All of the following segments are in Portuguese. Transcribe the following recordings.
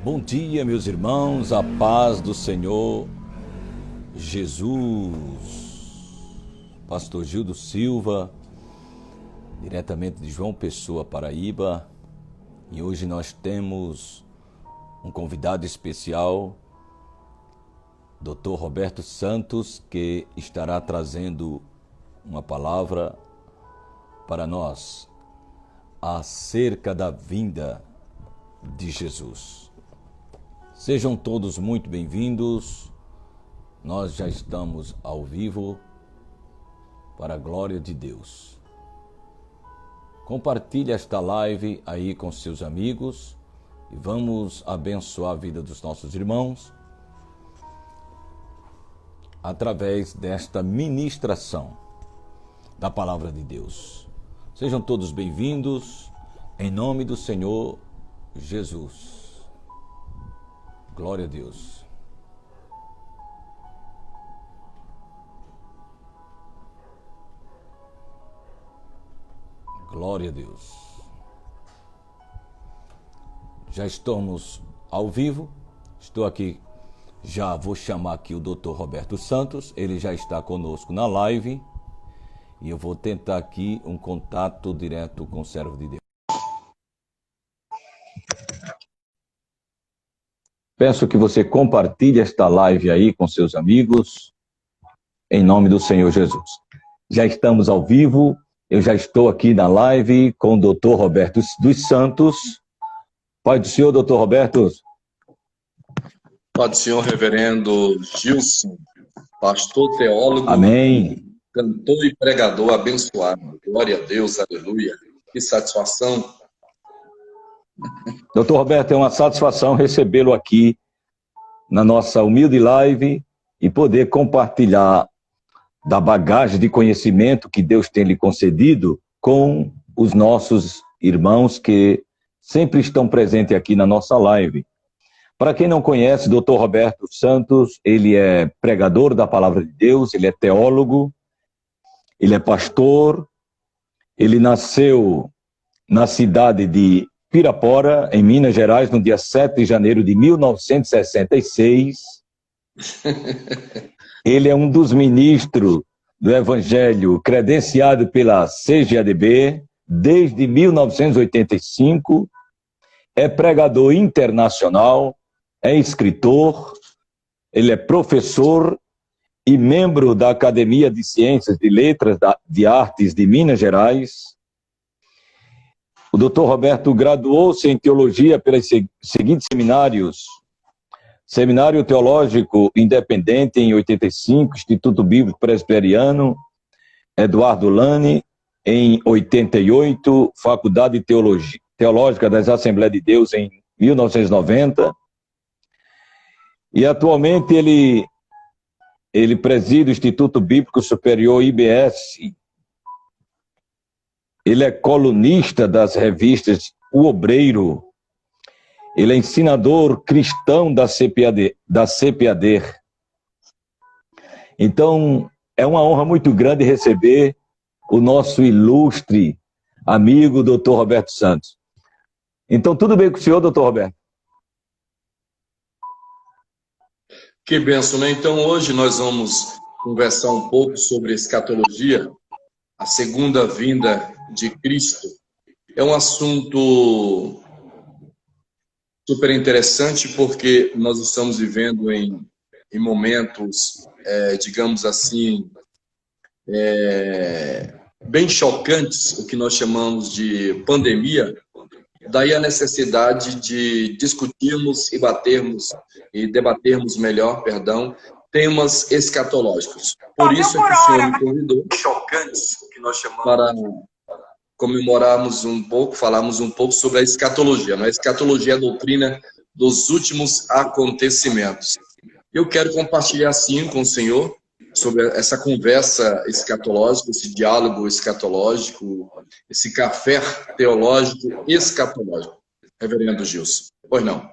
Bom dia, meus irmãos, a paz do Senhor Jesus. Pastor Gildo Silva, diretamente de João Pessoa, Paraíba. E hoje nós temos um convidado especial, Dr. Roberto Santos, que estará trazendo uma palavra para nós acerca da vinda de Jesus. Sejam todos muito bem-vindos. Nós já estamos ao vivo para a glória de Deus. Compartilhe esta live aí com seus amigos e vamos abençoar a vida dos nossos irmãos através desta ministração da palavra de Deus. Sejam todos bem-vindos em nome do Senhor Jesus. Glória a Deus. Glória a Deus. Já estamos ao vivo. Estou aqui, já vou chamar aqui o Dr. Roberto Santos. Ele já está conosco na live. E eu vou tentar aqui um contato direto com o servo de Deus. Peço que você compartilhe esta live aí com seus amigos, em nome do Senhor Jesus. Já estamos ao vivo, eu já estou aqui na live com o Dr. Roberto dos Santos. Pai do Senhor, Dr. Roberto. Pai do Senhor, reverendo Gilson, pastor, teólogo, amém, cantor e pregador abençoado. Glória a Deus, aleluia. Que satisfação. Doutor Roberto, é uma satisfação recebê-lo aqui na nossa humilde live e poder compartilhar da bagagem de conhecimento que Deus tem lhe concedido com os nossos irmãos que sempre estão presentes aqui na nossa live. Para quem não conhece, Dr. Roberto Santos, ele é pregador da palavra de Deus, ele é teólogo, ele é pastor, ele nasceu na cidade de Pirapora, em Minas Gerais, no dia 7 de janeiro de 1966. Ele é um dos ministros do Evangelho credenciado pela CGADB desde 1985. É pregador internacional, é escritor, ele é professor e membro da Academia de Ciências e Letras de Artes de Minas Gerais. O Dr. Roberto graduou-se em teologia pelos seguintes seminários: Seminário Teológico Independente em 85, Instituto Bíblico Presbiteriano Eduardo Lane em 88, Faculdade Teológica das Assembleias de Deus em 1990. E atualmente ele preside o Instituto Bíblico Superior IBS. Ele é colunista das revistas O Obreiro. Ele é ensinador cristão da CPAD. Então, é uma honra muito grande receber o nosso ilustre amigo, Dr. Roberto Santos. Então, tudo bem com o senhor, Dr. Roberto? Que bênção, né? Então, hoje nós vamos conversar um pouco sobre escatologia, a segunda vinda de Cristo. É um assunto super interessante porque nós estamos vivendo em momentos, digamos assim, bem chocantes, o que nós chamamos de pandemia. Daí a necessidade de discutirmos e debatermos melhor, temas escatológicos. Por isso que o senhor me convidou chocantes, o que nós chamamos, para comemorarmos falarmos um pouco sobre a escatologia. A escatologia é a doutrina dos últimos acontecimentos. Eu quero compartilhar, sim, com o senhor sobre essa conversa escatológica, esse diálogo escatológico, esse café teológico escatológico. Reverendo Gilson. Pois não.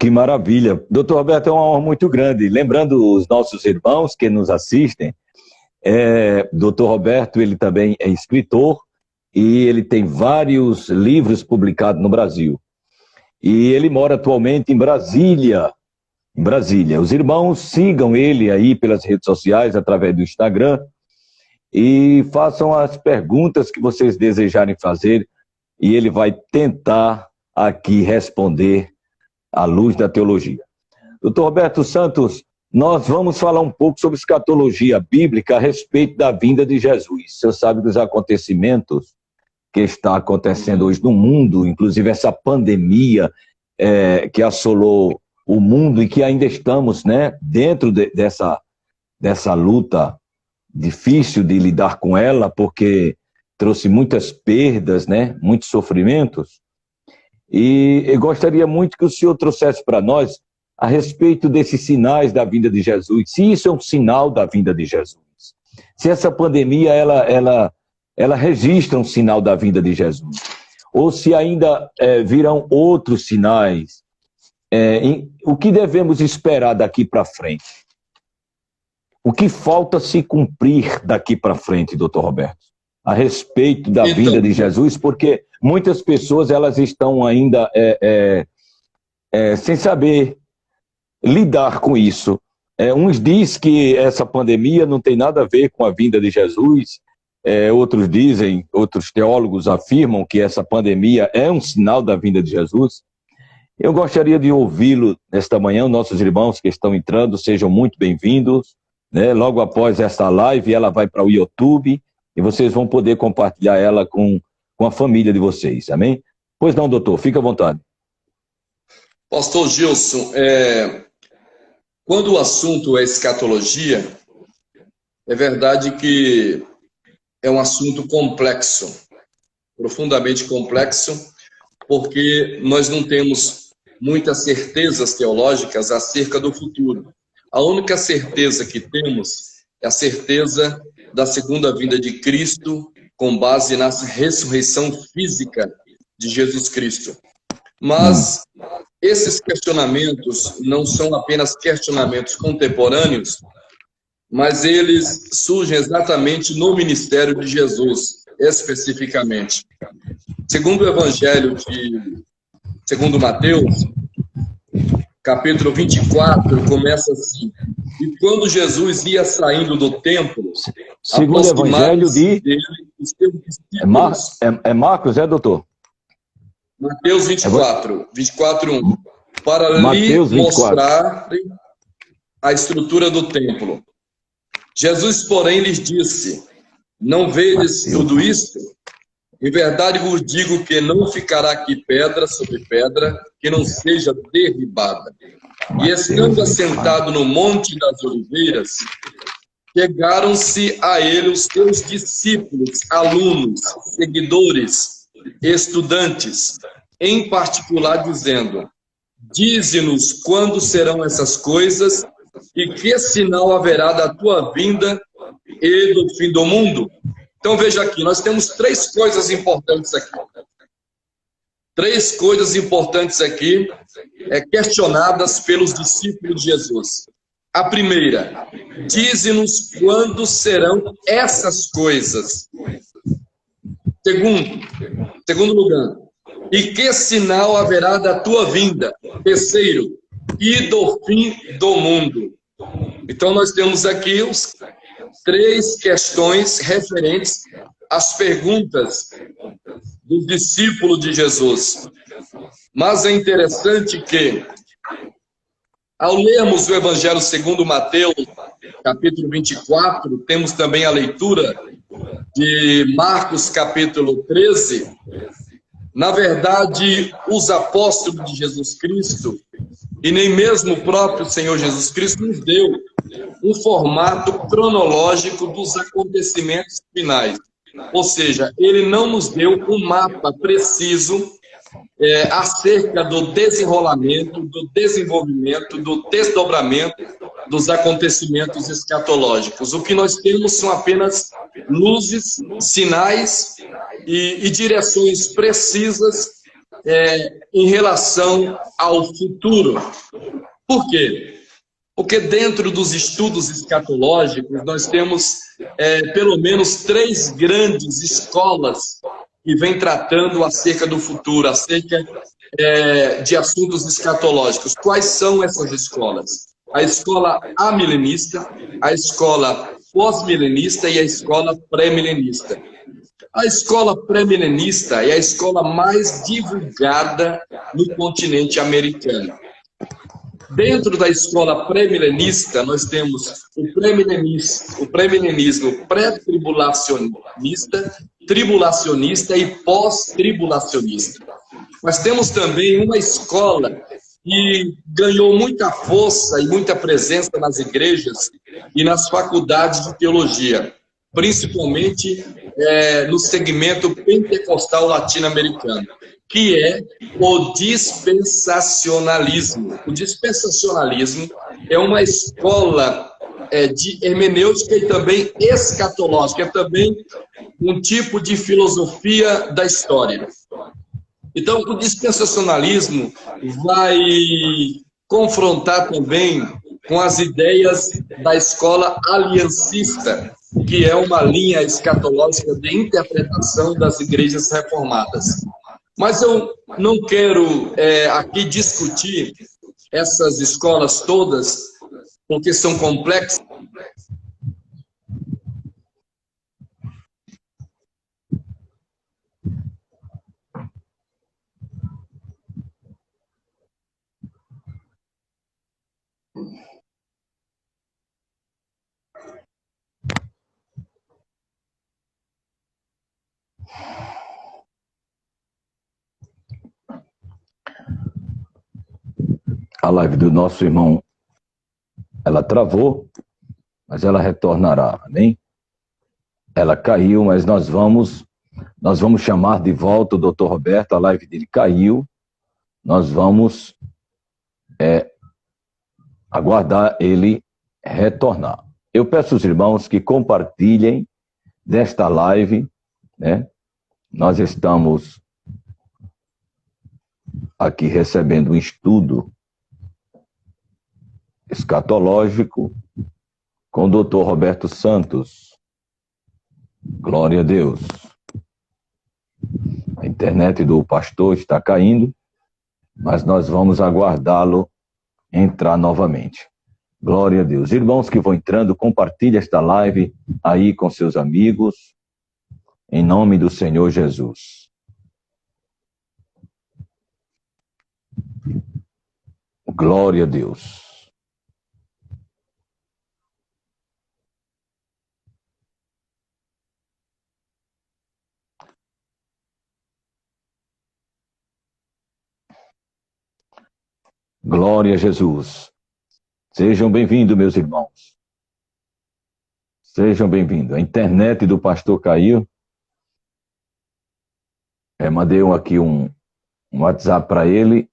Que maravilha. Doutor Roberto, é uma honra muito grande. Lembrando os nossos irmãos que nos assistem, Dr. Roberto, ele também é escritor e ele tem vários livros publicados no Brasil. e ele mora atualmente em Brasília. Em Brasília. Os irmãos sigam ele aí pelas redes sociais, através do Instagram, e façam as perguntas que vocês desejarem fazer, e ele vai tentar aqui responder à luz da teologia. Doutor Roberto Santos, nós vamos falar um pouco sobre escatologia bíblica a respeito da vinda de Jesus. O senhor sabe dos acontecimentos que está acontecendo hoje no mundo, inclusive essa pandemia que assolou o mundo e que ainda estamos, né, dentro dessa luta difícil de lidar com ela, porque trouxe muitas perdas, né, muitos sofrimentos. E eu gostaria muito que o senhor trouxesse para nós a respeito desses sinais da vinda de Jesus, se isso é um sinal da vinda de Jesus, se essa pandemia ela registra um sinal da vinda de Jesus, ou se ainda virão outros sinais. O que devemos esperar daqui para frente? O que falta se cumprir daqui para frente, doutor Roberto, a respeito da vinda de Jesus? Porque muitas pessoas elas estão ainda sem saber lidar com isso. Uns dizem que essa pandemia não tem nada a ver com a vinda de Jesus, outros teólogos afirmam que essa pandemia é um sinal da vinda de Jesus. Eu gostaria de ouvi-lo nesta manhã. Nossos irmãos que estão entrando, sejam muito bem-vindos, né? Logo após esta live, ela vai para o YouTube e vocês vão poder compartilhar ela com a família de vocês, amém? Pois não, doutor, fica à vontade. Pastor Gilson, quando o assunto é escatologia, é verdade que é um assunto complexo, profundamente complexo, porque nós não temos muitas certezas teológicas acerca do futuro. A única certeza que temos é a certeza da segunda vinda de Cristo, com base na ressurreição física de Jesus Cristo. Mas esses questionamentos não são apenas questionamentos contemporâneos, mas eles surgem exatamente no ministério de Jesus, especificamente. Segundo o Evangelho segundo Mateus, capítulo 24, começa assim: e quando Jesus ia saindo do templo, segundo o Evangelho dele, os seus discípulos... Marcos, doutor? Mateus 24, 1. Para lhe mostrar a estrutura do templo. Jesus, porém, lhes disse: não vedes tudo isto? Em verdade vos digo que não ficará aqui pedra sobre pedra que não seja derribada. E estando assentado no Monte das Oliveiras, chegaram-se a ele os seus discípulos, alunos, seguidores, estudantes, em particular dizendo: dize-nos quando serão essas coisas e que sinal haverá da tua vinda e do fim do mundo. Então veja aqui, nós temos três coisas importantes aqui. Três coisas importantes aqui, questionadas pelos discípulos de Jesus. A primeira: dize-nos quando serão essas coisas. Segundo lugar: e que sinal haverá da tua vinda? Terceiro: e do fim do mundo. Então nós temos aqui os três questões referentes às perguntas dos discípulos de Jesus. Mas é interessante que, ao lermos o Evangelho segundo Mateus, capítulo 24, temos também a leitura de Marcos, capítulo 13. Na verdade, os apóstolos de Jesus Cristo, e nem mesmo o próprio Senhor Jesus Cristo, nos deu um formato cronológico dos acontecimentos finais. Ou seja, ele não nos deu um mapa preciso acerca do desenrolamento, do desenvolvimento, do desdobramento dos acontecimentos escatológicos. O que nós temos são apenas luzes, sinais e direções precisas em relação ao futuro. Por quê? Porque dentro dos estudos escatológicos nós temos pelo menos três grandes escolas que vêm tratando acerca do futuro, acerca de assuntos escatológicos. Quais são essas escolas? A escola amilenista, a escola pós-milenista e a escola pré-milenista. A escola pré-milenista é a escola mais divulgada no continente americano. Dentro da escola pré-milenista, nós temos o pré-milenismo pré-tribulacionista, tribulacionista e pós-tribulacionista. Mas temos também uma escola que ganhou muita força e muita presença nas igrejas e nas faculdades de teologia, principalmente no segmento pentecostal latino-americano, que é o dispensacionalismo. O dispensacionalismo é uma escola de hermenêutica e também escatológica, é também um tipo de filosofia da história. Então, o dispensacionalismo vai confrontar também com as ideias da escola aliancista, que é uma linha escatológica de interpretação das igrejas reformadas. Mas eu não quero aqui discutir essas escolas todas, porque são complexas. A live do nosso irmão, ela travou, mas ela retornará, amém? Ela caiu, mas nós vamos chamar de volta o Dr. Roberto, a live dele caiu, nós vamos aguardar ele retornar. Eu peço aos irmãos que compartilhem desta live, né? Nós estamos aqui recebendo um estudo escatológico com o Dr. Roberto Santos. Glória a Deus. A internet do pastor está caindo, mas nós vamos aguardá-lo entrar novamente. Glória a Deus. Irmãos que vão entrando, compartilhe esta live aí com seus amigos, em nome do Senhor Jesus. Glória a Deus. Glória a Jesus. Sejam bem-vindos, meus irmãos. Sejam bem-vindos. A internet do pastor caiu. Mandei aqui um WhatsApp para ele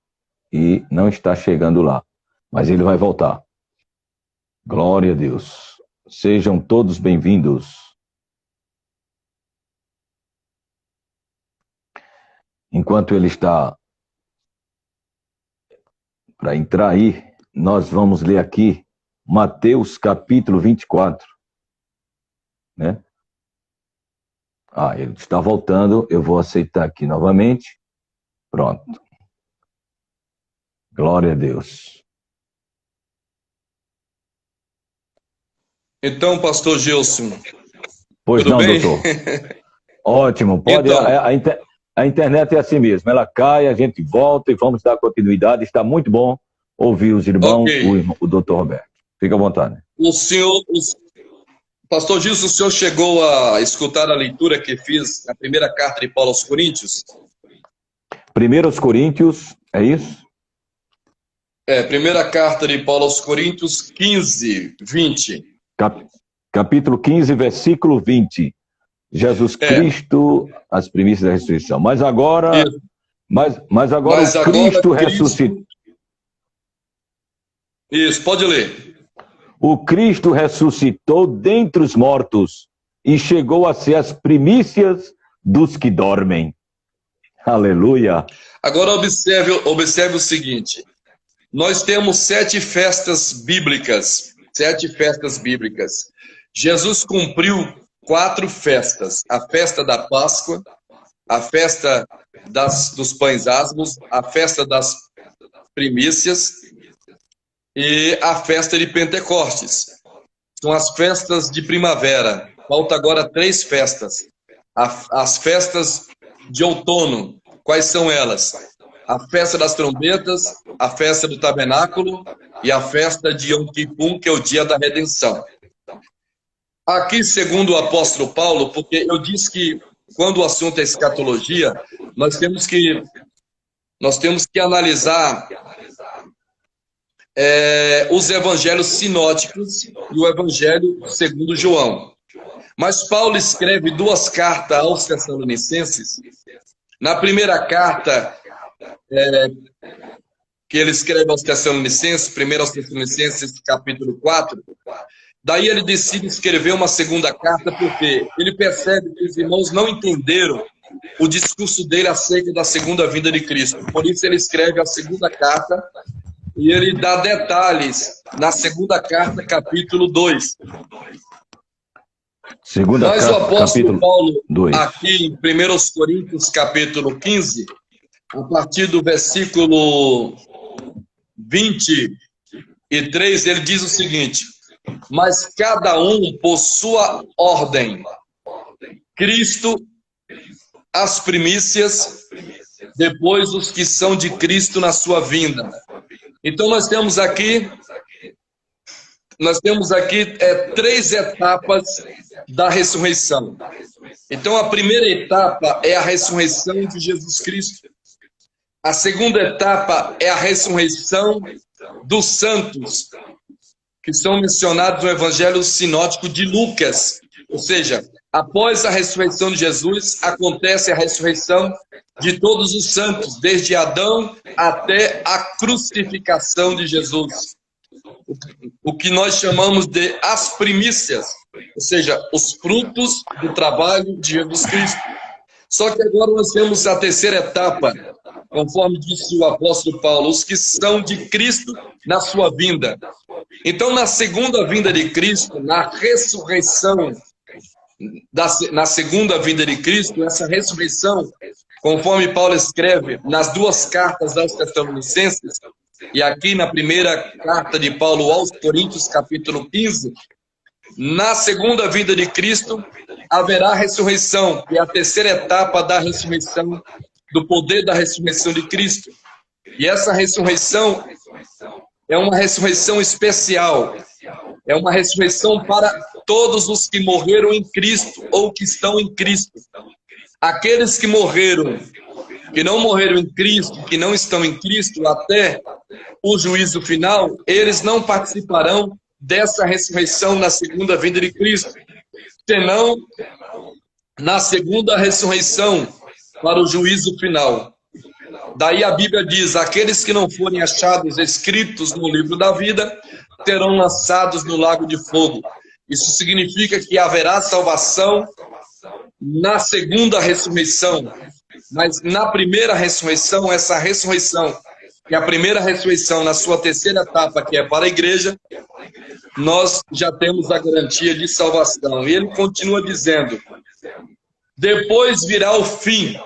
e não está chegando lá. Mas ele vai voltar. Glória a Deus. Sejam todos bem-vindos. Enquanto ele está para entrar aí, nós vamos ler aqui Mateus capítulo 24. Né? Ele está voltando, eu vou aceitar aqui novamente. Pronto. Glória a Deus. Então, pastor Gilson. Pois tudo não, bem? doutor. Ótimo, pode. Então, a internet é assim mesmo, ela cai, a gente volta e vamos dar continuidade. Está muito bom ouvir os irmãos, okay. o doutor Roberto. Fica à vontade. Pastor Gilson, o senhor chegou a escutar a leitura que fiz na primeira carta de Paulo aos Coríntios? 1 Coríntios, é isso? Primeira carta de Paulo aos Coríntios, 15, 20. Capítulo 15, versículo 20. Jesus Cristo, as primícias da ressurreição. Mas agora o Cristo ressuscitou. Isso, pode ler. O Cristo ressuscitou dentre os mortos e chegou a ser as primícias dos que dormem. Aleluia. Agora observe o seguinte. Nós temos 7 festas bíblicas. 7 festas bíblicas. Jesus cumpriu 4 festas. A festa da Páscoa, a festa dos pães asmos, a festa das primícias e a festa de Pentecostes. São as festas de primavera. Falta agora 3 festas. As festas de outono. Quais são elas? A festa das trombetas, a festa do tabernáculo e a festa de Yom Kippur, que é o dia da redenção. Aqui, segundo o apóstolo Paulo, porque eu disse que quando o assunto é escatologia, nós temos que analisar os evangelhos sinóticos e o evangelho segundo João. Mas Paulo escreve 2 cartas aos Tessalonicenses. Na primeira carta que ele escreve aos Tessalonicenses, 1 aos Tessalonicenses, capítulo 4, daí ele decide escrever uma segunda carta, porque ele percebe que os irmãos não entenderam o discurso dele acerca da segunda vinda de Cristo. Por isso ele escreve a segunda carta e ele dá detalhes na segunda carta, capítulo 2. Mas o apóstolo Paulo, 2. Aqui em 1 Coríntios, capítulo 15, a partir do versículo 23, ele diz o seguinte: mas cada um por sua ordem, Cristo as primícias, depois os que são de Cristo na sua vinda. Então nós temos aqui 3 etapas da ressurreição. Então a primeira etapa é a ressurreição de Jesus Cristo. A segunda etapa é a ressurreição dos santos, que são mencionados no Evangelho Sinótico de Lucas. Ou seja, após a ressurreição de Jesus, acontece a ressurreição de todos os santos, desde Adão até a crucificação de Jesus. O que nós chamamos de as primícias, ou seja, os frutos do trabalho de Jesus Cristo. Só que agora nós temos a terceira etapa, conforme disse o apóstolo Paulo, os que são de Cristo na sua vinda. Então, na segunda vinda de Cristo, na ressurreição, na segunda vinda de Cristo, essa ressurreição, conforme Paulo escreve nas 2 cartas aos Tessalonicenses, e aqui na primeira carta de Paulo aos Coríntios, capítulo 15, na segunda vinda de Cristo, haverá ressurreição, que é a terceira etapa da ressurreição, do poder da ressurreição de Cristo. E essa ressurreição é uma ressurreição especial, é uma ressurreição para todos os que morreram em Cristo ou que estão em Cristo. Aqueles que morreram, que não morreram em Cristo, que não estão em Cristo até o juízo final, eles não participarão dessa ressurreição na segunda vinda de Cristo, senão na segunda ressurreição para o juízo final. Daí a Bíblia diz: aqueles que não forem achados escritos no livro da vida serão lançados no lago de fogo. Isso significa que haverá salvação na segunda ressurreição. Mas na primeira ressurreição, essa ressurreição, que é a primeira ressurreição na sua terceira etapa, que é para a igreja, nós já temos a garantia de salvação. E ele continua dizendo: depois virá o fim,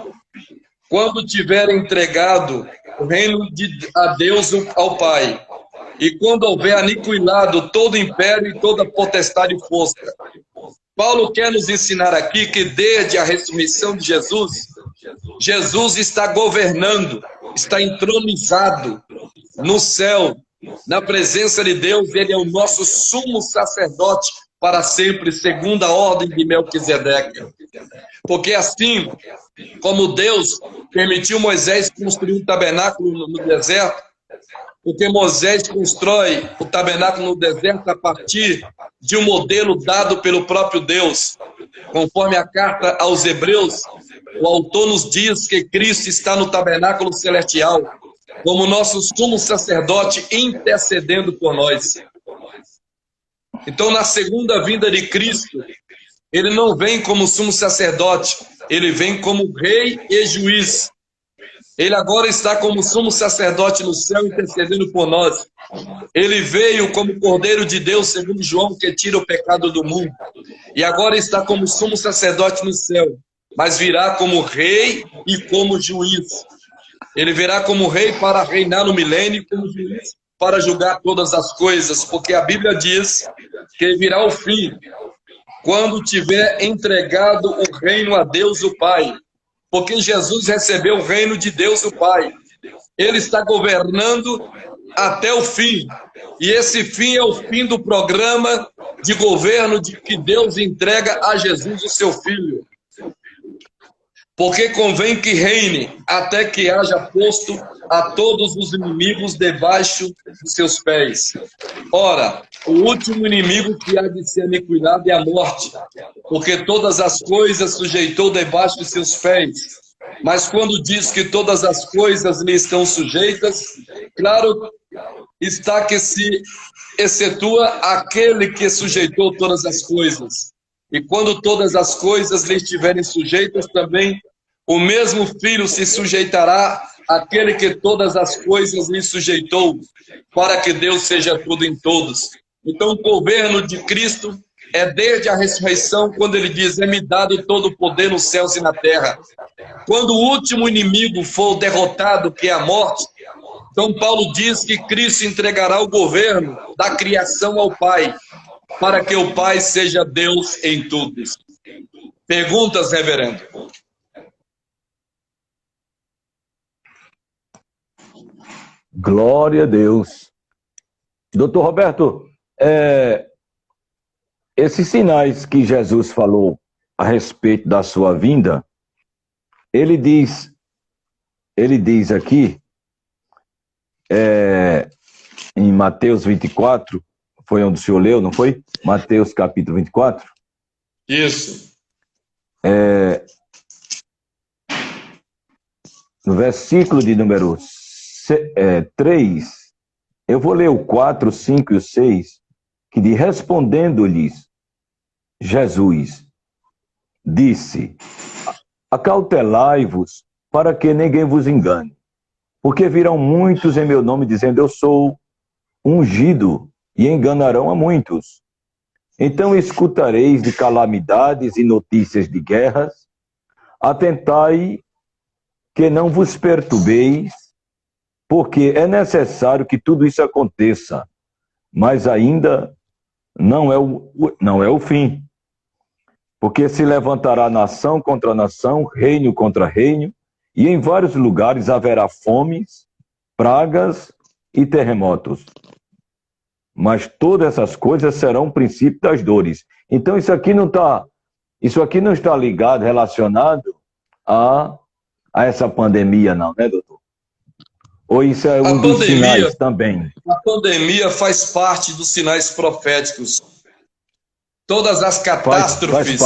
quando tiver entregado o reino a Deus, ao Pai, e quando houver aniquilado todo império e toda potestade e força. Paulo quer nos ensinar aqui que desde a ressurreição de Jesus, Jesus está governando, está entronizado no céu, na presença de Deus. Ele é o nosso sumo sacerdote para sempre, segundo a ordem de Melquisedeque. Porque assim como Deus permitiu Moisés construir um tabernáculo no deserto, porque Moisés constrói o tabernáculo no deserto a partir de um modelo dado pelo próprio Deus. Conforme a carta aos Hebreus, o autor nos diz que Cristo está no tabernáculo celestial, como nosso sumo sacerdote intercedendo por nós. Então, na segunda vinda de Cristo, ele não vem como sumo sacerdote, ele vem como rei e juiz. Ele agora está como sumo sacerdote no céu, intercedendo por nós. Ele veio como Cordeiro de Deus, segundo João, que tira o pecado do mundo. E agora está como sumo sacerdote no céu, mas virá como rei e como juiz. Ele virá como rei para reinar no milênio, como juiz para julgar todas as coisas, porque a Bíblia diz que virá o fim, quando tiver entregado o reino a Deus o Pai, porque Jesus recebeu o reino de Deus o Pai. Ele está governando até o fim, e esse fim é o fim do programa de governo de que Deus entrega a Jesus, o seu Filho. Porque convém que reine até que haja posto a todos os inimigos debaixo de seus pés. Ora, o último inimigo que há de ser aniquilado é a morte, porque todas as coisas sujeitou debaixo de seus pés. Mas quando diz que todas as coisas lhe estão sujeitas, claro está que se excetua aquele que sujeitou todas as coisas. E quando todas as coisas lhe estiverem sujeitas também, o mesmo Filho se sujeitará àquele que todas as coisas lhe sujeitou, para que Deus seja tudo em todos. Então, o governo de Cristo é desde a ressurreição, quando ele diz, é-me dado todo o poder nos céus e na terra. Quando o último inimigo for derrotado, que é a morte, São Paulo diz que Cristo entregará o governo da criação ao Pai, para que o Pai seja Deus em tudo. Perguntas, reverendo? Glória a Deus. Doutor Roberto, esses sinais que Jesus falou a respeito da sua vinda, ele diz aqui, em Mateus 24, foi onde o senhor leu, não foi? Mateus capítulo 24? Isso. No versículo de número 3, eu vou ler o 4, 5 e o 6, que diz, respondendo-lhes, Jesus disse, acautelai-vos para que ninguém vos engane, porque virão muitos em meu nome dizendo, eu sou ungido, e enganarão a muitos. Então escutareis de calamidades e notícias de guerras, atentai que não vos perturbeis, porque é necessário que tudo isso aconteça, mas ainda não é o fim. Porque se levantará nação contra nação, reino contra reino, e em vários lugares haverá fomes, pragas e terremotos. Mas todas essas coisas serão o princípio das dores. Então isso aqui não está ligado, relacionado a essa pandemia, não, né, doutor? Ou isso é um dos sinais também? A pandemia faz parte dos sinais proféticos. Todas as catástrofes,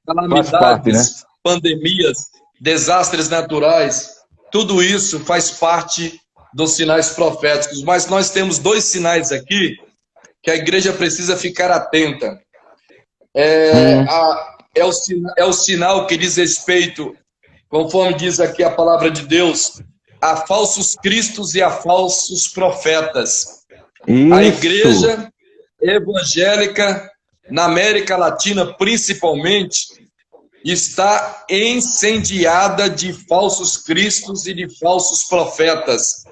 calamidades, né? Pandemias, desastres naturais, tudo isso faz parte dos sinais proféticos. Mas nós temos dois sinais aqui que a igreja precisa ficar atenta. É o sinal que diz respeito, conforme diz aqui a palavra de Deus, a falsos cristos e a falsos profetas. Isso. A igreja evangélica, na América Latina principalmente, está incendiada de falsos cristos e de falsos profetas.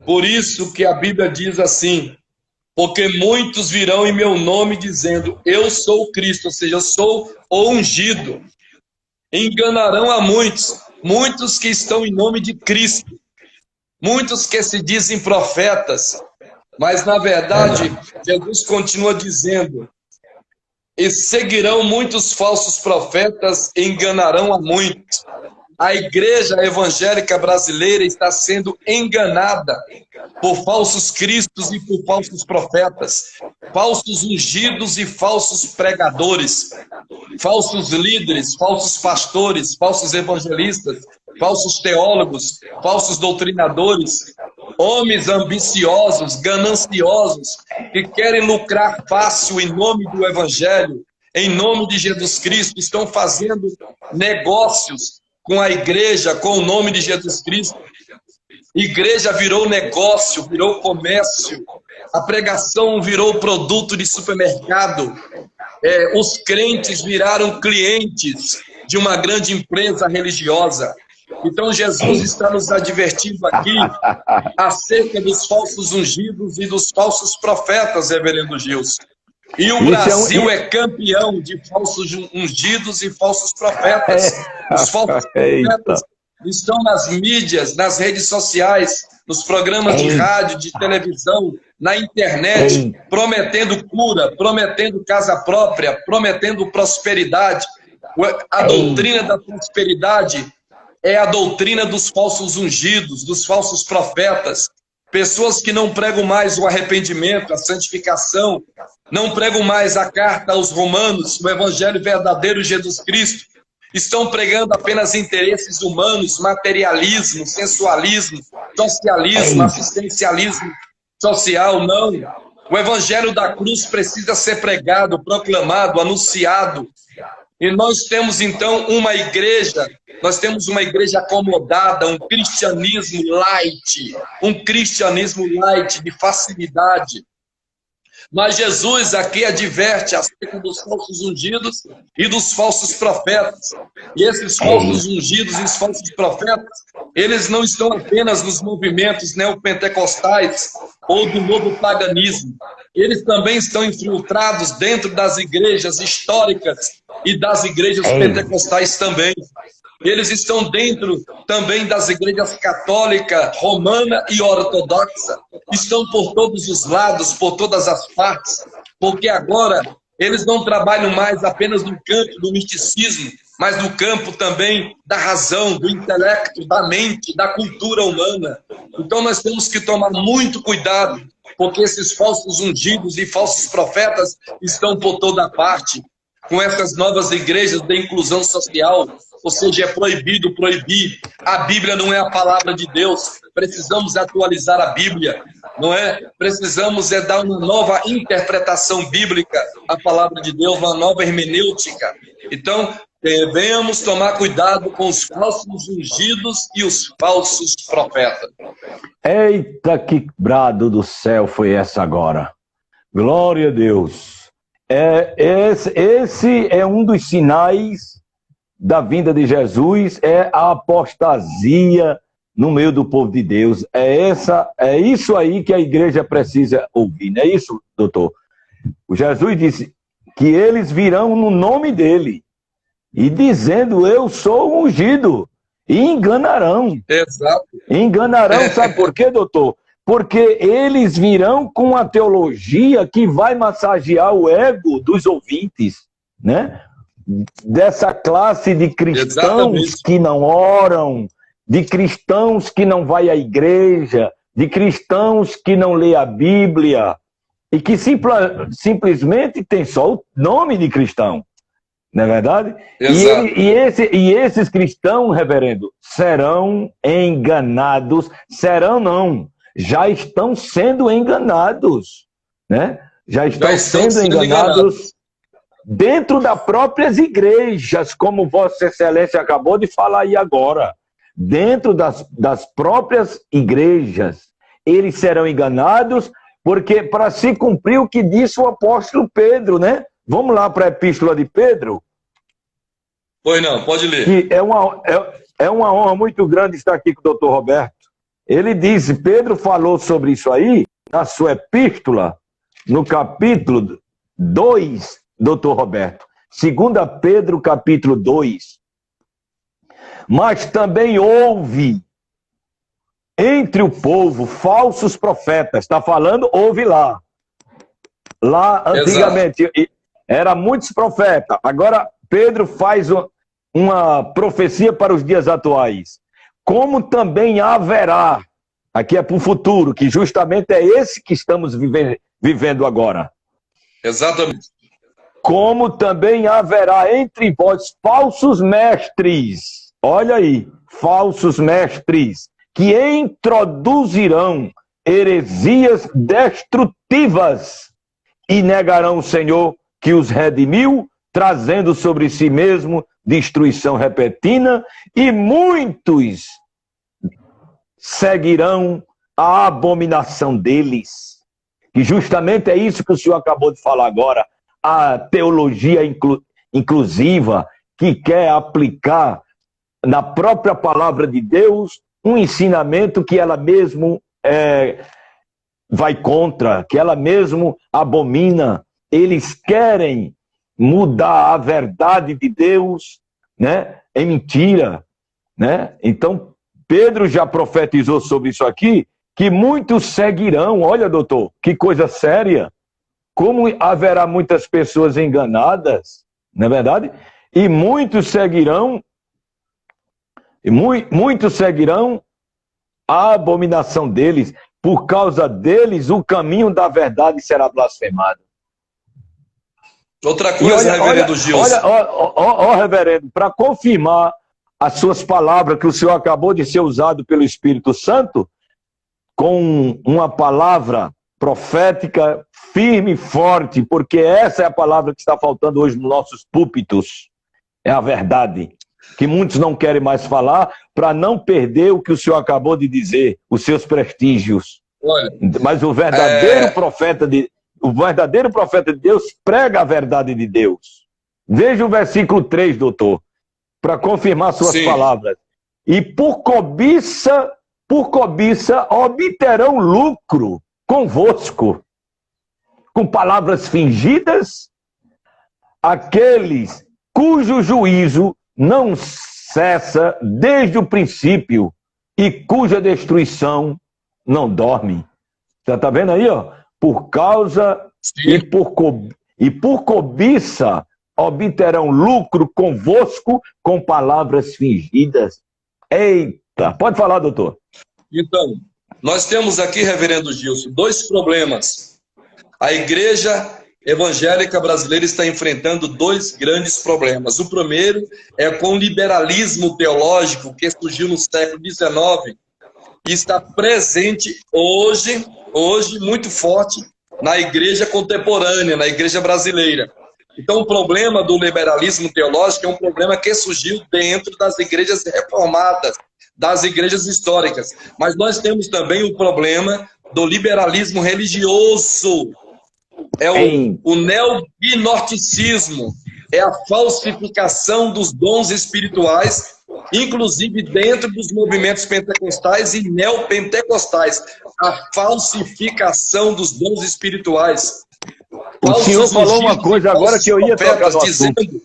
Por isso que a Bíblia diz assim, porque muitos virão em meu nome dizendo, eu sou o Cristo, ou seja, eu sou o ungido. Enganarão a muitos, muitos que estão em nome de Cristo, muitos que se dizem profetas, mas na verdade, Jesus continua dizendo, e seguirão muitos falsos profetas e enganarão a muitos. A igreja evangélica brasileira está sendo enganada por falsos cristos e por falsos profetas, falsos ungidos e falsos pregadores, falsos líderes, falsos pastores, falsos evangelistas, falsos teólogos, falsos doutrinadores, homens ambiciosos, gananciosos, que querem lucrar fácil em nome do evangelho, em nome de Jesus Cristo, estão fazendo negócios com a igreja, com o nome de Jesus Cristo. Igreja virou negócio, virou comércio. A pregação virou produto de supermercado. Os crentes viraram clientes. de uma grande empresa religiosa. Então, Jesus está nos advertindo aqui acerca dos falsos ungidos e dos falsos profetas, reverendo Gilson. E o Brasil é campeão de falsos ungidos e falsos profetas. Os falsos profetas estão nas mídias, nas redes sociais, nos programas de rádio, de televisão, na internet, prometendo cura, prometendo casa própria, prometendo prosperidade. A doutrina da prosperidade é a doutrina dos falsos ungidos, dos falsos profetas. Pessoas que não pregam mais o arrependimento, a santificação, não pregam mais a carta aos Romanos, o evangelho verdadeiro de Jesus Cristo. Estão pregando apenas interesses humanos, materialismo, sensualismo, socialismo, assistencialismo social. Não. O evangelho da cruz precisa ser pregado, proclamado, anunciado. E nós temos, então, uma igreja acomodada, um cristianismo light de facilidade. Mas Jesus aqui adverte acerca dos falsos ungidos e dos falsos profetas. E esses falsos ungidos e os falsos profetas, eles não estão apenas nos movimentos neopentecostais ou do novo paganismo. Eles também estão infiltrados dentro das igrejas históricas e das igrejas pentecostais também. Eles estão dentro também das igrejas católica, romana e ortodoxa. Estão por todos os lados, por todas as partes, porque agora eles não trabalham mais apenas no campo do misticismo, mas no campo também da razão, do intelecto, da mente, da cultura humana. Então nós temos que tomar muito cuidado, porque esses falsos ungidos e falsos profetas estão por toda parte. Com essas novas igrejas de inclusão social, ou seja, é proibido proibir. A Bíblia não é a palavra de Deus. Precisamos atualizar a Bíblia, não é? Precisamos dar uma nova interpretação bíblica à palavra de Deus, uma nova hermenêutica. Então, devemos tomar cuidado com os falsos ungidos e os falsos profetas. Eita, que brado do céu foi essa agora. Glória a Deus. Esse é um dos sinais da vinda de Jesus, é a apostasia no meio do povo de Deus. É isso aí que a igreja precisa ouvir, não é isso, doutor? O Jesus disse que eles virão no nome dele e dizendo, eu sou ungido, e enganarão. Exato. Enganarão, sabe por quê, doutor? Porque eles virão com a teologia que vai massagear o ego dos ouvintes, né? Dessa classe de cristãos que não oram, de cristãos que não vai à igreja, de cristãos que não lê a Bíblia, e que simplesmente tem só o nome de cristão, não é verdade? E esses cristãos, reverendo, serão enganados, serão não, já estão sendo enganados, né? Já estão sendo enganados dentro das próprias igrejas, como Vossa Excelência acabou de falar aí agora. Dentro das próprias igrejas, eles serão enganados, porque para se cumprir o que disse o apóstolo Pedro, né? Vamos lá para a epístola de Pedro. Pois não, pode ler. Que é uma honra muito grande estar aqui com o doutor Roberto. Ele disse, Pedro falou sobre isso aí, na sua epístola, no capítulo 2, doutor Roberto. 2 Pedro, capítulo 2. Mas também houve entre o povo falsos profetas. Está falando, houve lá. Lá, antigamente, era muitos profetas. Agora, Pedro faz uma profecia para os dias atuais. Como também haverá, aqui é para o futuro, que justamente é esse que estamos vivendo agora. Exatamente. Como também haverá entre vós falsos mestres, olha aí, falsos mestres, que introduzirão heresias destrutivas e negarão o Senhor que os redimiu, trazendo sobre si mesmo destruição repentina, e muitos seguirão a abominação deles. E justamente é isso que o senhor acabou de falar agora, a teologia inclusiva, que quer aplicar na própria palavra de Deus um ensinamento que ela mesmo vai contra, que ela mesmo abomina. Eles querem mudar a verdade de Deus, né, em mentira, né? Então, Pedro já profetizou sobre isso aqui, que muitos seguirão. Olha, doutor, que coisa séria. Como haverá muitas pessoas enganadas, não é verdade? E muitos seguirão a abominação deles. Por causa deles, o caminho da verdade será blasfemado. Outra coisa, reverendo Gilson. Olha, reverendo, para confirmar as suas palavras, que o senhor acabou de ser usado pelo Espírito Santo, com uma palavra profética firme e forte, porque essa é a palavra que está faltando hoje nos nossos púlpitos. É a verdade, que muitos não querem mais falar, para não perder o que o senhor acabou de dizer, os seus prestígios. Olha, mas o verdadeiro profeta de Deus prega a verdade de Deus. Veja o versículo 3, doutor, para confirmar suas palavras. E por cobiça obterão lucro convosco, com palavras fingidas, aqueles cujo juízo não cessa desde o princípio e cuja destruição não dorme. Você está vendo aí, ó? Por causa e por cobiça obterão lucro convosco com palavras fingidas. Eita, pode falar, doutor. Então, nós temos aqui, reverendo Gilson, dois problemas. A igreja evangélica brasileira está enfrentando dois grandes problemas. O primeiro é com o liberalismo teológico que surgiu no século XIX e está presente hoje muito forte na igreja contemporânea, na igreja brasileira. Então, o problema do liberalismo teológico é um problema que surgiu dentro das igrejas reformadas, das igrejas históricas. Mas nós temos também o problema do liberalismo religioso. É o neognosticismo, é a falsificação dos dons espirituais, inclusive dentro dos movimentos pentecostais e neopentecostais. A falsificação dos dons espirituais. O senhor falou uma coisa agora que eu ia tocar no assunto.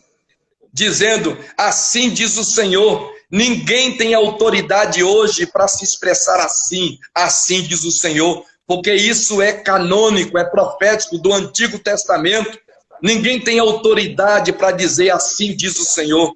Dizendo, assim diz o Senhor, ninguém tem autoridade hoje para se expressar assim diz o Senhor, porque isso é canônico, é profético do Antigo Testamento. Ninguém tem autoridade para dizer assim diz o Senhor,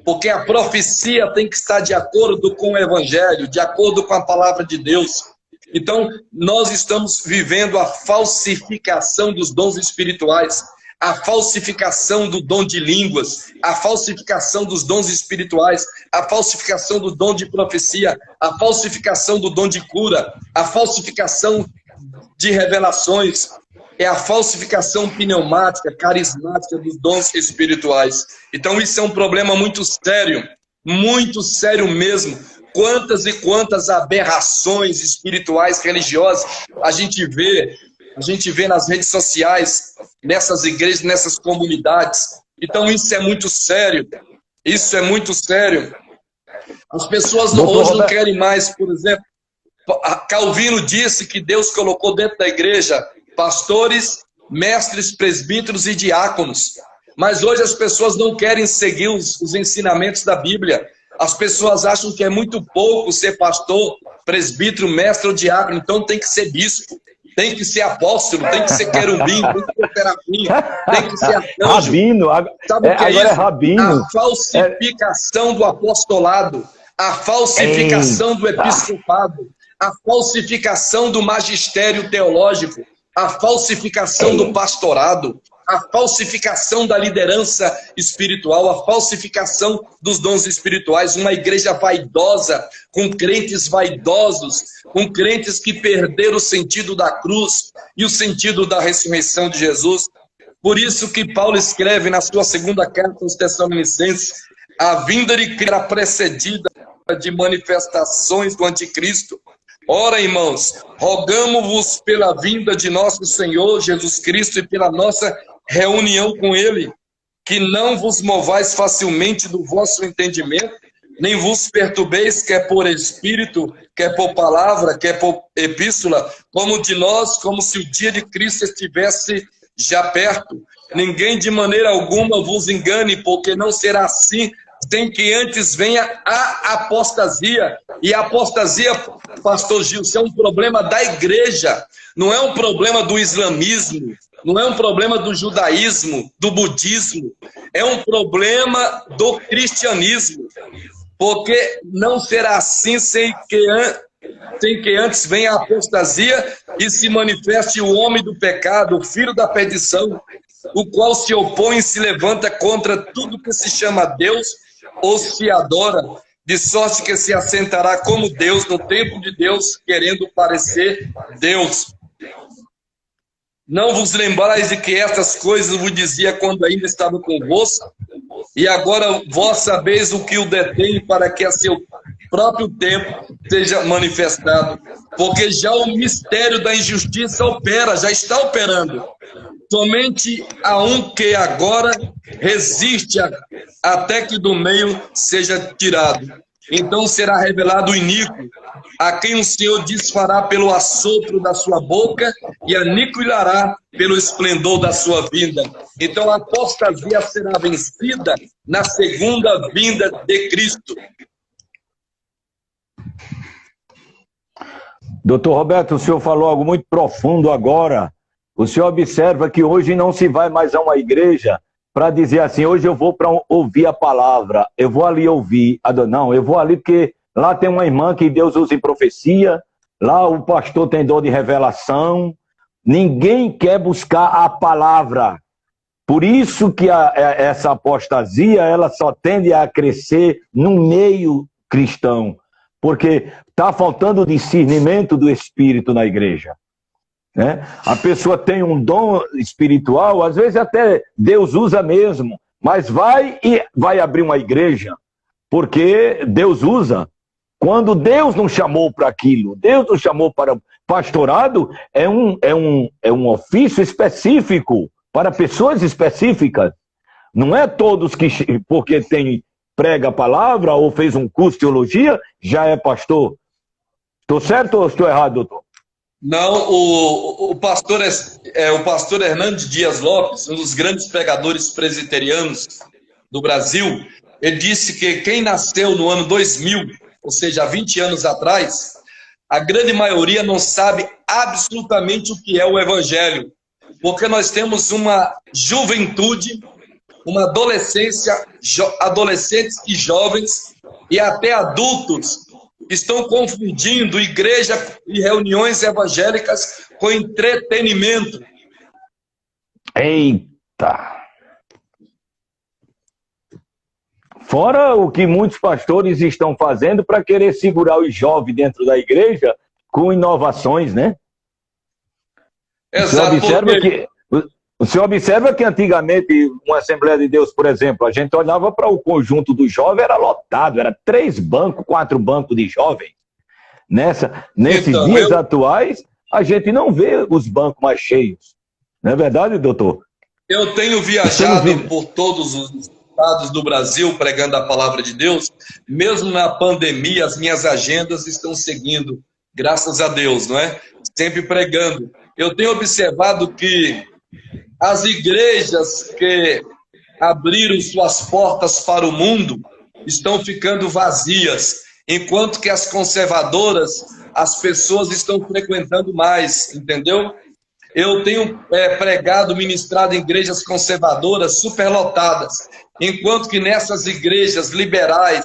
porque a profecia tem que estar de acordo com o Evangelho, de acordo com a palavra de Deus. Então, nós estamos vivendo a falsificação dos dons espirituais, a falsificação do dom de línguas, a falsificação dos dons espirituais, a falsificação do dom de profecia, a falsificação do dom de cura, a falsificação de revelações, é a falsificação pneumática, carismática dos dons espirituais. Então, isso é um problema muito sério mesmo. Quantas e quantas aberrações espirituais, religiosas a gente vê nas redes sociais, nessas igrejas, nessas comunidades. Então isso é muito sério. Isso é muito sério. As pessoas hoje não querem mais, por exemplo, Calvino disse que Deus colocou dentro da igreja pastores, mestres, presbíteros e diáconos. Mas hoje as pessoas não querem seguir os ensinamentos da Bíblia. As pessoas acham que é muito pouco ser pastor, presbítero, mestre ou diácono, então tem que ser bispo, tem que ser apóstolo, tem que ser querubim, tem que ser serafim, tem que ser arcanjo. Rabino, sabe o que é isso? É rabino. A falsificação do apostolado, a falsificação do episcopado, a falsificação do magistério teológico, a falsificação do pastorado, a falsificação da liderança espiritual, a falsificação dos dons espirituais, uma igreja vaidosa, com crentes vaidosos, com crentes que perderam o sentido da cruz e o sentido da ressurreição de Jesus. Por isso que Paulo escreve na sua segunda carta aos Tessalonicenses, a vinda de Cristo era precedida de manifestações do anticristo. Ora, irmãos, rogamo-vos pela vinda de nosso Senhor Jesus Cristo e pela nossa reunião com Ele, que não vos movais facilmente do vosso entendimento, nem vos perturbeis, quer por espírito, quer por palavra, quer por epístola, como de nós, como se o dia de Cristo estivesse já perto. Ninguém de maneira alguma vos engane, porque não será assim, sem que antes venha a apostasia. E a apostasia, pastor Gilson, é um problema da igreja, não é um problema do islamismo, não é um problema do judaísmo, do budismo, é um problema do cristianismo. Porque não será assim sem que antes venha a apostasia e se manifeste o homem do pecado, o filho da perdição, o qual se opõe e se levanta contra tudo que se chama Deus ou se adora, de sorte que se assentará como Deus no templo de Deus, querendo parecer Deus. Não vos lembrais de que estas coisas vos dizia quando ainda estava convosco? E agora vós sabeis o que o detém, para que a seu próprio tempo seja manifestado. Porque já o mistério da injustiça opera, já está operando. Somente há um que agora resiste até que do meio seja tirado. Então será revelado o iníquo, a quem o Senhor desfará pelo assopro da sua boca e aniquilará pelo esplendor da sua vinda. Então a apostasia será vencida na segunda vinda de Cristo. Doutor Roberto, o senhor falou algo muito profundo agora. O senhor observa que hoje não se vai mais a uma igreja para dizer assim, hoje eu vou para ouvir a palavra, eu vou ali ouvir. Não, eu vou ali porque lá tem uma irmã que Deus usa em profecia, lá o pastor tem dom de revelação. Ninguém quer buscar a palavra. Por isso que essa apostasia, ela só tende a crescer no meio cristão, porque está faltando o discernimento do Espírito na igreja. Né? A pessoa tem um dom espiritual, às vezes até Deus usa mesmo, mas vai abrir uma igreja, porque Deus usa. Quando Deus não chamou para aquilo, Deus não chamou para pastorado, é um ofício específico, para pessoas específicas. Não é todos que, porque prega a palavra ou fez um curso de teologia, já é pastor. Estou certo ou estou errado, doutor? Não, o pastor Hernandes Dias Lopes, um dos grandes pregadores presbiterianos do Brasil, ele disse que quem nasceu no ano 2000, ou seja, há 20 anos atrás, a grande maioria não sabe absolutamente o que é o evangelho, porque nós temos uma juventude, uma adolescência, adolescentes e jovens e até adultos estão confundindo igreja e reuniões evangélicas com entretenimento. Eita! Fora o que muitos pastores estão fazendo para querer segurar os jovens dentro da igreja com inovações, né? Exato. O senhor observa que antigamente, uma Assembleia de Deus, por exemplo, a gente olhava para o conjunto dos jovens, era lotado, era 3 bancos, 4 bancos de jovens. Nesses dias atuais, a gente não vê os bancos mais cheios. Não é verdade, doutor? Eu tenho viajado por todos os estados do Brasil pregando a palavra de Deus. Mesmo na pandemia, as minhas agendas estão seguindo, graças a Deus, não é? Sempre pregando. Eu tenho observado que as igrejas que abriram suas portas para o mundo estão ficando vazias, enquanto que as conservadoras, as pessoas estão frequentando mais, entendeu? Eu tenho pregado, ministrado em igrejas conservadoras superlotadas, enquanto que nessas igrejas liberais,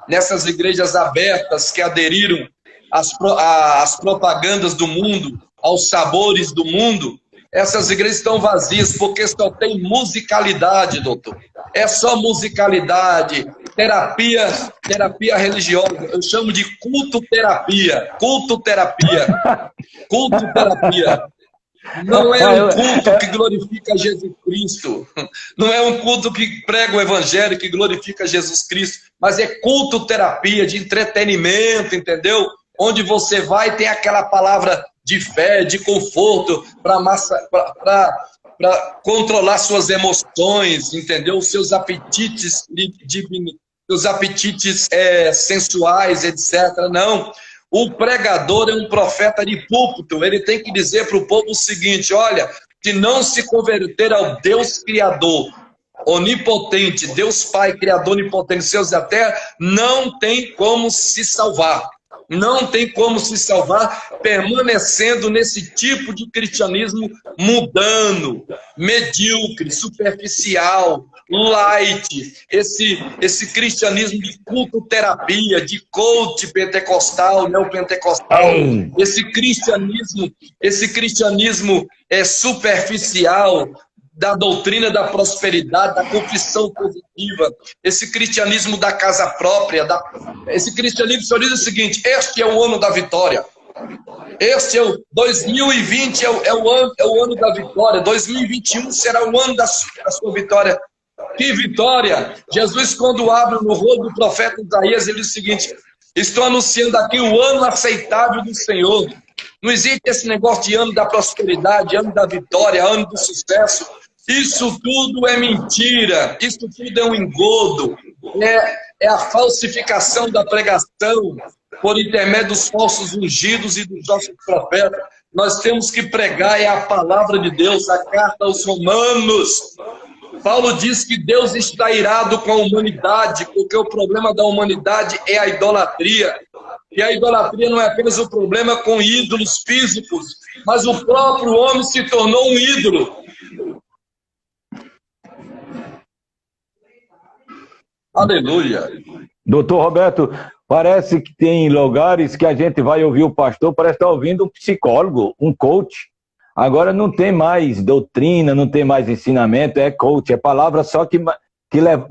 nessas igrejas abertas que aderiram às propagandas do mundo, aos sabores do mundo, essas igrejas estão vazias porque só tem musicalidade, doutor. É só musicalidade, terapia religiosa. Eu chamo de culto-terapia. Não é um culto que glorifica Jesus Cristo. Não é um culto que prega o evangelho, que glorifica Jesus Cristo. Mas é culto-terapia, de entretenimento, entendeu? Onde você vai tem aquela palavra de fé, de conforto, para controlar suas emoções, entendeu? Seus apetites, seus apetites sensuais, etc. Não. O pregador é um profeta de púlpito. Ele tem que dizer para o povo o seguinte: olha, se não se converter ao Deus Criador, onipotente, Deus Pai, Criador onipotente dos céus e da terra, não tem como se salvar. Não tem como se salvar permanecendo nesse tipo de cristianismo mundano, medíocre, superficial, light, esse cristianismo de culto-terapia, de coach pentecostal, neopentecostal, esse cristianismo superficial, da doutrina da prosperidade, da confissão positiva, esse cristianismo da casa própria, esse cristianismo só diz o seguinte: este é o ano da vitória. Este é o 2020 é o ano da vitória. 2021 será o ano da sua vitória. Que vitória! Jesus, quando abre no rolo do profeta Isaías, ele diz o seguinte: estou anunciando aqui o ano aceitável do Senhor. Não existe esse negócio de ano da prosperidade, ano da vitória, ano do sucesso. Isso tudo é mentira, isso tudo é um engodo, é a falsificação da pregação por intermédio dos falsos ungidos e dos nossos profetas. Nós temos que pregar a palavra de Deus, a carta aos Romanos. Paulo diz que Deus está irado com a humanidade, porque o problema da humanidade é a idolatria. E a idolatria não é apenas o problema com ídolos físicos, mas o próprio homem se tornou um ídolo. Aleluia. Doutor Roberto, parece que tem lugares que a gente vai ouvir o pastor, parece estar ouvindo um psicólogo, um coach. Agora não tem mais doutrina, não tem mais ensinamento, é coach, é palavra só que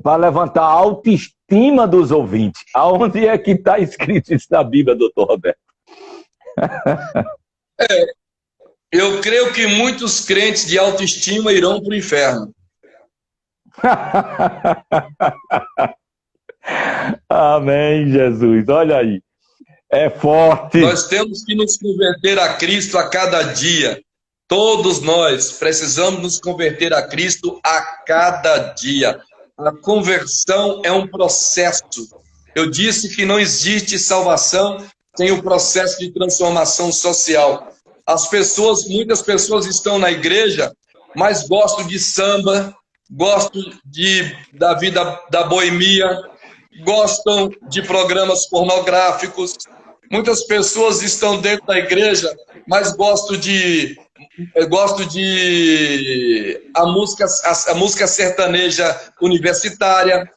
para levantar a autoestima dos ouvintes. Aonde é que está escrito isso na Bíblia, doutor Roberto? Eu creio que muitos crentes de autoestima irão para o inferno. Amém, Jesus. Olha aí. É forte. Nós temos que nos converter a Cristo a cada dia. Todos nós precisamos nos converter a Cristo a cada dia. A conversão é um processo. Eu disse que não existe salvação sem o processo de transformação social. Muitas pessoas estão na igreja, mas gostam de samba, gostam da vida da boemia, gostam de programas pornográficos. Muitas pessoas estão dentro da igreja, mas gostam de a música sertaneja universitária.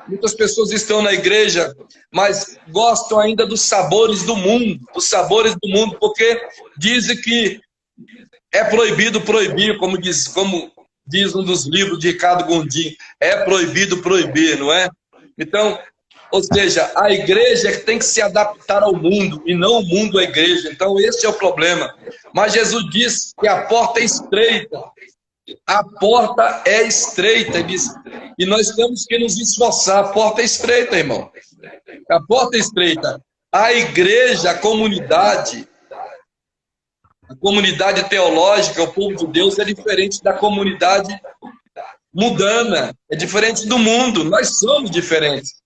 Muitas pessoas estão na igreja, mas gostam ainda dos sabores do mundo, porque dizem que é proibido proibir, como diz um dos livros de Ricardo Gondim, é proibido proibir, não é? Então, ou seja, a igreja tem que se adaptar ao mundo e não o mundo à igreja. Então, esse é o problema. Mas Jesus disse que a porta é estreita. A porta é estreita, e nós temos que nos esforçar. A porta é estreita, irmão. A porta é estreita. A igreja, a comunidade teológica, o povo de Deus, é diferente da comunidade mundana, é diferente do mundo. Nós somos diferentes.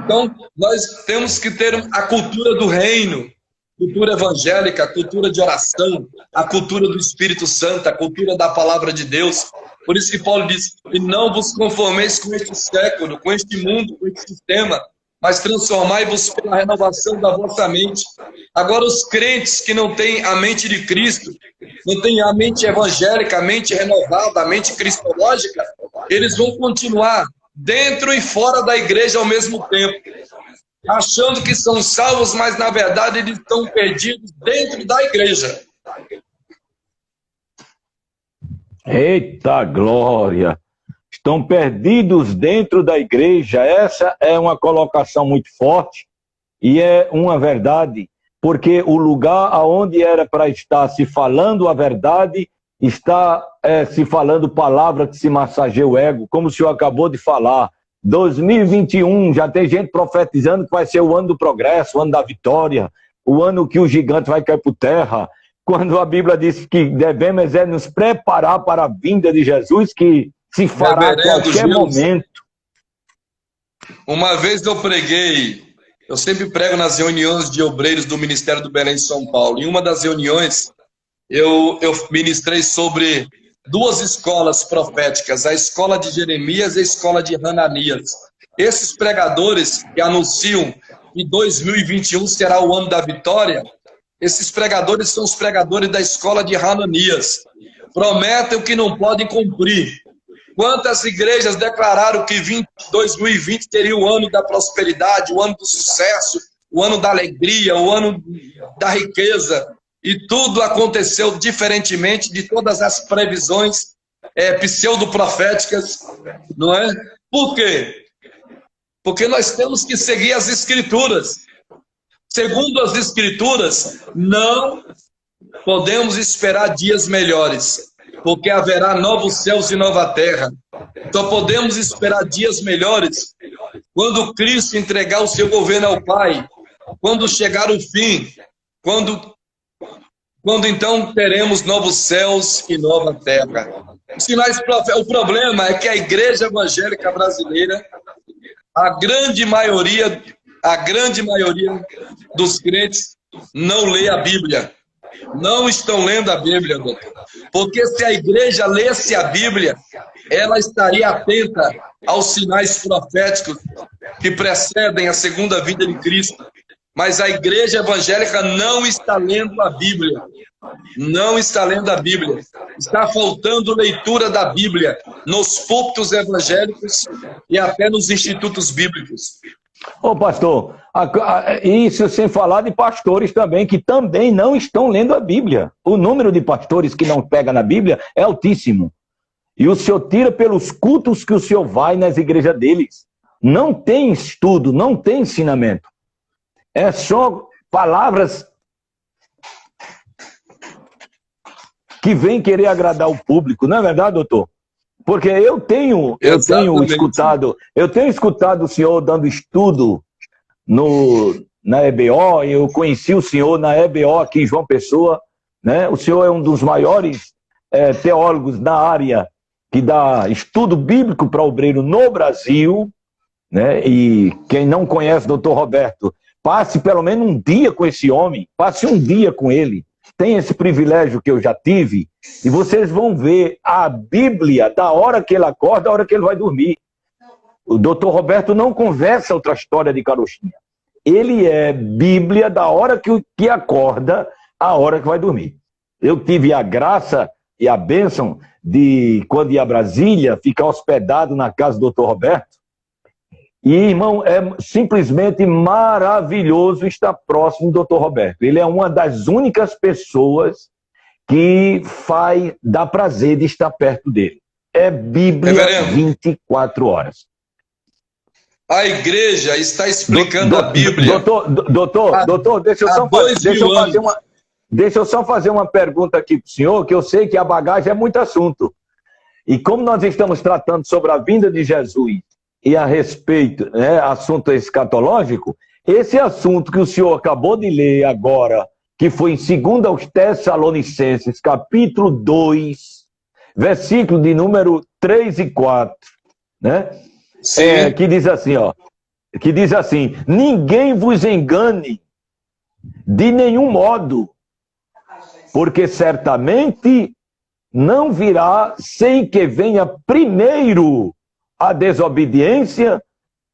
Então, nós temos que ter a cultura do reino, cultura evangélica, a cultura de oração, a cultura do Espírito Santo, a cultura da palavra de Deus. Por isso que Paulo diz: e não vos conformeis com este século, com este mundo, com este sistema, mas transformai-vos pela renovação da vossa mente. Agora, os crentes que não têm a mente de Cristo, não têm a mente evangélica, a mente renovada, a mente cristológica, eles vão continuar dentro e fora da igreja ao mesmo tempo, achando que são salvos, mas na verdade eles estão perdidos dentro da igreja. Eita glória! Estão perdidos dentro da igreja. Essa é uma colocação muito forte e é uma verdade, porque o lugar aonde era para estar se falando a verdade está se falando palavra que se massageia o ego, como o senhor acabou de falar. 2021, já tem gente profetizando que vai ser o ano do progresso, o ano da vitória, o ano que o gigante vai cair por terra. quando a Bíblia diz que devemos nos preparar para a vinda de Jesus, que se fará a qualquer momento. Uma vez eu preguei, eu sempre prego nas reuniões de obreiros do Ministério do Belém, São Paulo. Em uma das reuniões, eu ministrei sobre duas escolas proféticas, a escola de Jeremias e a escola de Hananias. Esses pregadores que anunciam que 2021 será o ano da vitória, esses pregadores são os pregadores da escola de Hananias. Prometem o que não podem cumprir. Quantas igrejas declararam que 2020 seria o ano da prosperidade, o ano do sucesso, o ano da alegria, o ano da riqueza, e tudo aconteceu diferentemente de todas as previsões pseudo-proféticas, não é? Por quê? Porque nós temos que seguir as Escrituras. Segundo as Escrituras, não podemos esperar dias melhores, porque haverá novos céus e nova terra. Só podemos esperar dias melhores quando Cristo entregar o seu governo ao Pai, quando chegar o fim, quando então teremos novos céus e nova terra. O problema é que a igreja evangélica brasileira, a grande maioria dos crentes não lê a Bíblia. Não estão lendo a Bíblia, doutor. Porque se a igreja lesse a Bíblia, ela estaria atenta aos sinais proféticos que precedem a segunda vinda de Cristo. Mas a igreja evangélica não está lendo a Bíblia. Não está lendo a Bíblia. Está faltando leitura da Bíblia nos púlpitos evangélicos e até nos institutos bíblicos. Ô pastor, isso sem falar de pastores também, que também não estão lendo a Bíblia. O número de pastores que não pega na Bíblia é altíssimo. E o senhor tira pelos cultos que o senhor vai nas igrejas deles. Não tem estudo, não tem ensinamento. É só palavras que vêm querer agradar o público, não é verdade, doutor? Porque eu tenho escutado o senhor dando estudo na EBO, eu conheci o senhor na EBO aqui em João Pessoa, né? O senhor é um dos maiores teólogos da área que dá estudo bíblico para obreiro no Brasil, né? E quem não conhece o doutor Roberto, passe pelo menos um dia com esse homem, passe um dia com ele. Tem esse privilégio que eu já tive, e vocês vão ver a Bíblia da hora que ele acorda, da hora que ele vai dormir. O doutor Roberto não conversa outra história de carochinha. Ele é Bíblia da hora que acorda, a hora que vai dormir. Eu tive a graça e a bênção de, quando ia a Brasília, ficar hospedado na casa do doutor Roberto. E, irmão, é simplesmente maravilhoso estar próximo do doutor Roberto. Ele é uma das únicas pessoas que dá prazer de estar perto dele. É Bíblia 24 horas. A igreja está explicando a Bíblia. Doutor, deixa eu só fazer uma pergunta aqui para o senhor, que eu sei que a bagagem é muito assunto. E como nós estamos tratando sobre a vinda de Jesus, e a respeito, assunto escatológico, esse assunto que o senhor acabou de ler agora, que foi em 2 aos Tessalonicenses, capítulo 2, versículo de número 3 e 4, né? Que diz assim, ninguém vos engane de nenhum modo, porque certamente não virá sem que venha primeiro a desobediência,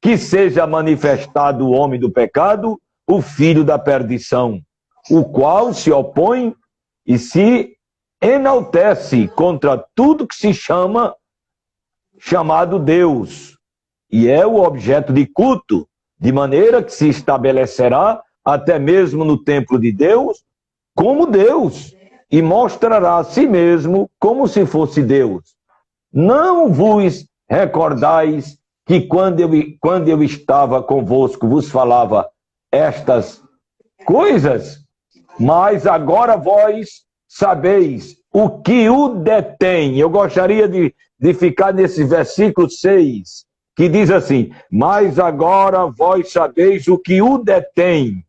que seja manifestado o homem do pecado, o filho da perdição, o qual se opõe e se enaltece contra tudo que se chamado Deus, e é o objeto de culto, de maneira que se estabelecerá até mesmo no templo de Deus como Deus, e mostrará a si mesmo como se fosse Deus. Não vos recordais que quando eu estava convosco vos falava estas coisas? Mas agora vós sabeis o que o detém. Eu gostaria de ficar nesse versículo 6, que diz assim, mas agora vós sabeis o que o detém,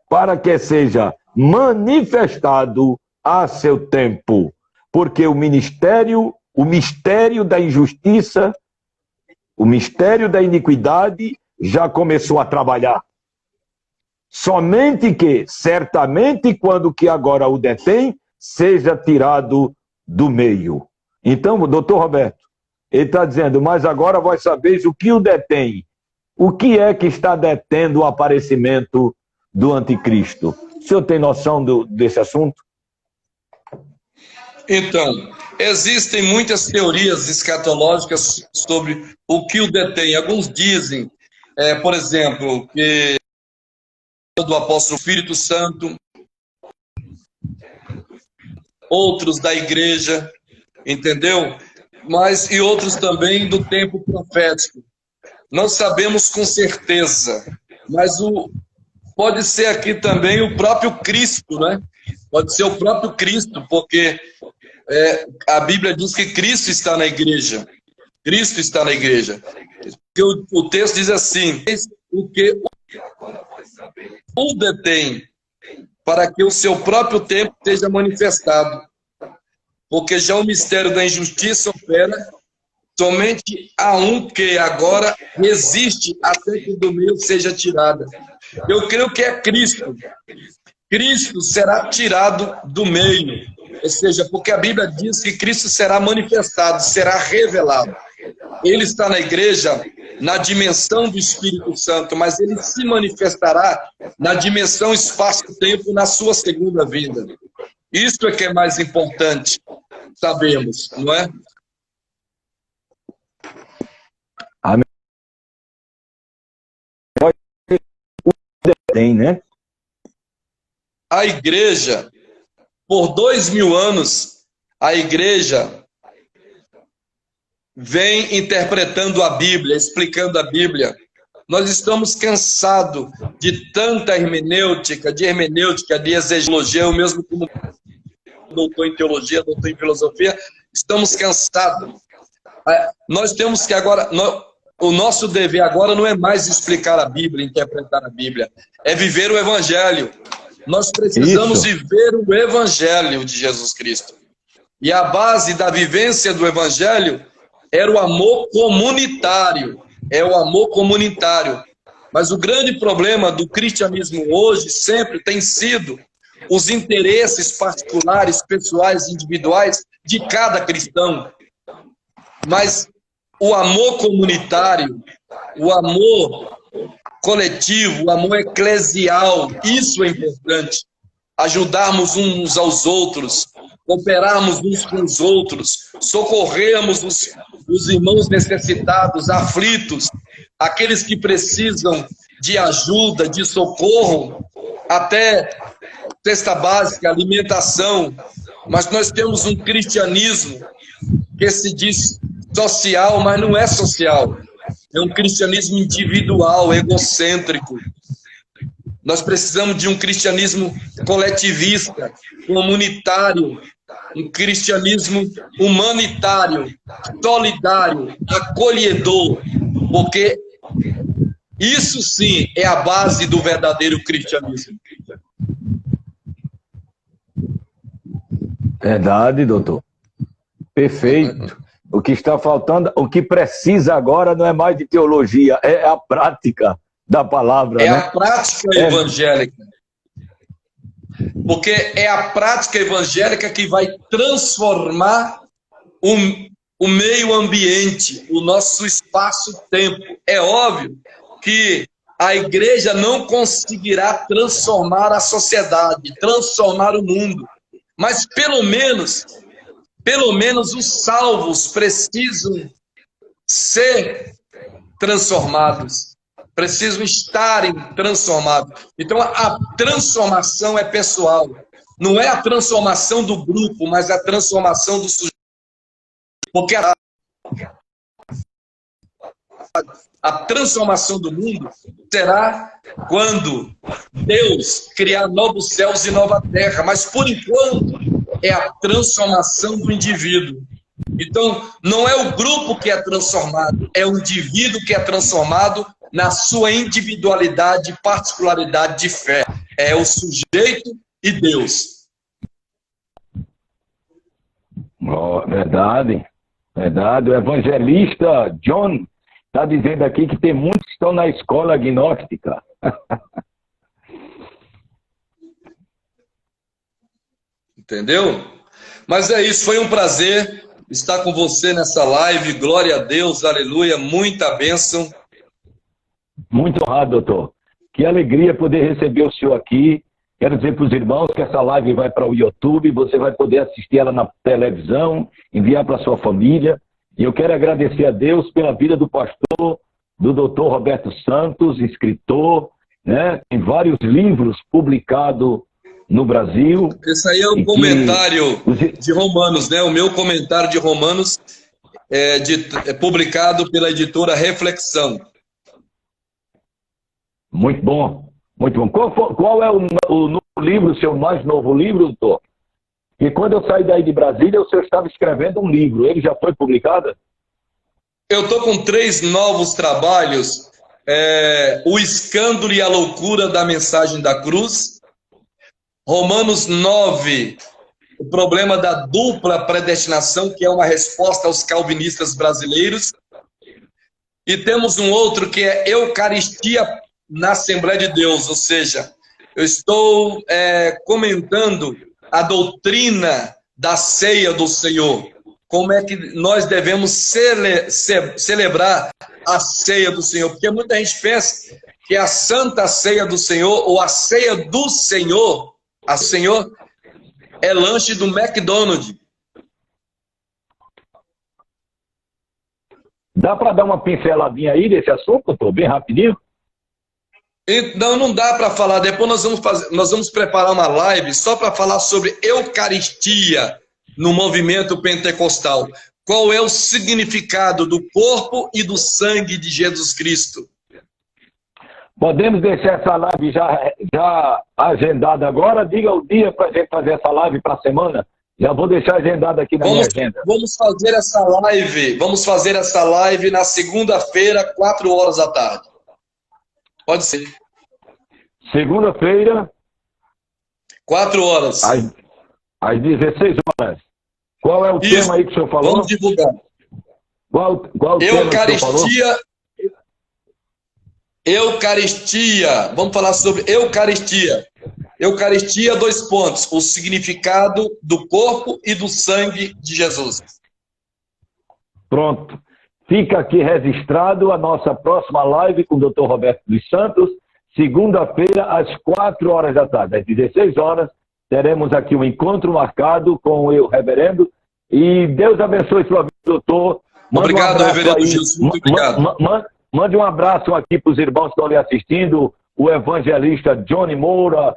para que seja manifestado a seu tempo, porque o mistério da injustiça, o mistério da iniquidade já começou a trabalhar. Somente que, certamente, quando que agora o detém, seja tirado do meio. Então, doutor Roberto, ele está dizendo, mas agora vós sabeis o que o detém. O que é que está detendo o aparecimento do anticristo? O senhor tem noção desse assunto? Então, existem muitas teorias escatológicas sobre o que o detém. Alguns dizem, por exemplo, que do apóstolo Espírito Santo, outros da igreja, entendeu? Mas e outros também do tempo profético. Não sabemos com certeza, mas pode ser aqui também o próprio Cristo, né? Pode ser o próprio Cristo, porque a Bíblia diz que Cristo está na igreja. Cristo está na igreja. O texto diz assim, o que o detém, para que o seu próprio tempo seja manifestado. Porque já o mistério da injustiça opera, somente há um que agora resiste até que do meio seja tirada. Eu creio que é Cristo. Cristo será tirado do meio. Ou seja, porque a Bíblia diz que Cristo será manifestado, será revelado. Ele está na igreja na dimensão do Espírito Santo, mas ele se manifestará na dimensão espaço-tempo na sua segunda vinda. Isso é que é mais importante, sabemos, não é? Amém. Tem, né? A igreja, por 2000 anos, a igreja vem interpretando a Bíblia, explicando a Bíblia. Nós estamos cansados de tanta hermenêutica, de exegologia, eu mesmo como doutor em teologia, doutor em filosofia, estamos cansados. Nós temos que agora, o nosso dever agora não é mais explicar a Bíblia, interpretar a Bíblia, é viver o Evangelho. Nós precisamos viver o Evangelho de Jesus Cristo. E a base da vivência do Evangelho era o amor comunitário. É o amor comunitário. Mas o grande problema do cristianismo hoje sempre tem sido os interesses particulares, pessoais, individuais de cada cristão. Mas o amor comunitário, o amor coletivo, o amor eclesial, isso é importante. Ajudarmos uns aos outros, cooperarmos uns com os outros, socorrermos os irmãos necessitados, aflitos, aqueles que precisam de ajuda, de socorro, até cesta básica, alimentação. Mas nós temos um cristianismo que se diz social, mas não é social. É um cristianismo individual, egocêntrico. Nós precisamos de um cristianismo coletivista, comunitário, um cristianismo humanitário, solidário, acolhedor, porque isso sim é a base do verdadeiro cristianismo. Verdade, doutor. Perfeito. O que está faltando, o que precisa agora não é mais de teologia, é a prática da palavra. É, né? A prática evangélica. Porque é a prática evangélica que vai transformar o meio ambiente, o nosso espaço-tempo. É óbvio que a igreja não conseguirá transformar a sociedade, transformar o mundo. Mas pelo menos os salvos precisam ser transformados, precisam estarem transformados. Então a transformação é pessoal, não é a transformação do grupo, mas a transformação do sujeito. Porque a transformação do mundo será quando Deus criar novos céus e nova terra, mas por enquanto é a transformação do indivíduo. Então, não é o grupo que é transformado, é o indivíduo que é transformado na sua individualidade e particularidade de fé. É o sujeito e Deus. Oh, verdade, verdade. O evangelista John está dizendo aqui que tem muitos que estão na escola agnóstica. Entendeu? Mas é isso, foi um prazer estar com você nessa live. Glória a Deus, aleluia, muita bênção. Muito honrado, doutor. Que alegria poder receber o senhor aqui. Quero dizer para os irmãos que essa live vai para o YouTube, você vai poder assistir ela na televisão, enviar para a sua família. E eu quero agradecer a Deus pela vida do pastor, do doutor Roberto Santos, escritor, né? Tem vários livros publicados no Brasil. Esse aí é o comentário de Romanos, né? O meu comentário de Romanos é publicado pela editora Reflexão. Muito bom, muito bom. Qual é o novo livro, o seu mais novo livro, doutor? E quando eu saí daí de Brasília, o senhor estava escrevendo um livro. Ele já foi publicado? Eu estou com 3 novos trabalhos. O escândalo e a loucura da mensagem da cruz. Romanos 9, o problema da dupla predestinação, que é uma resposta aos calvinistas brasileiros. E temos um outro que é Eucaristia na Assembleia de Deus, ou seja, eu estou comentando a doutrina da ceia do Senhor. Como é que nós devemos celebrar a ceia do Senhor? Porque muita gente pensa que a Santa Ceia do Senhor, ou a ceia do Senhor, é lanche do McDonald's. Dá para dar uma pinceladinha aí desse assunto, doutor? Bem rapidinho? Não dá para falar. Depois nós vamos preparar uma live só para falar sobre Eucaristia no movimento pentecostal. Qual é o significado do corpo e do sangue de Jesus Cristo? Podemos deixar essa live já agendada agora? Diga o dia para a gente fazer essa live para a semana. Já vou deixar agendada aqui na minha agenda. Vamos fazer essa live na segunda-feira, 4 horas da tarde. Pode ser. Segunda-feira. 4 horas. Às 16 horas. Qual é o tema aí que o senhor falou? Vamos divulgar. Qual o tema que o senhor falou? Eucaristia. Vamos falar sobre Eucaristia. Eucaristia, 2 pontos. O significado do corpo e do sangue de Jesus. Pronto. Fica aqui registrado a nossa próxima live com o Dr. Roberto dos Santos, segunda-feira, às 4 horas da tarde. Às 16 horas, teremos aqui um encontro marcado com o reverendo. E Deus abençoe sua vida, doutor. Obrigado, reverendo Gilson. Muito obrigado. Mande um abraço aqui para os irmãos que estão lhe assistindo, o evangelista Johnny Moura,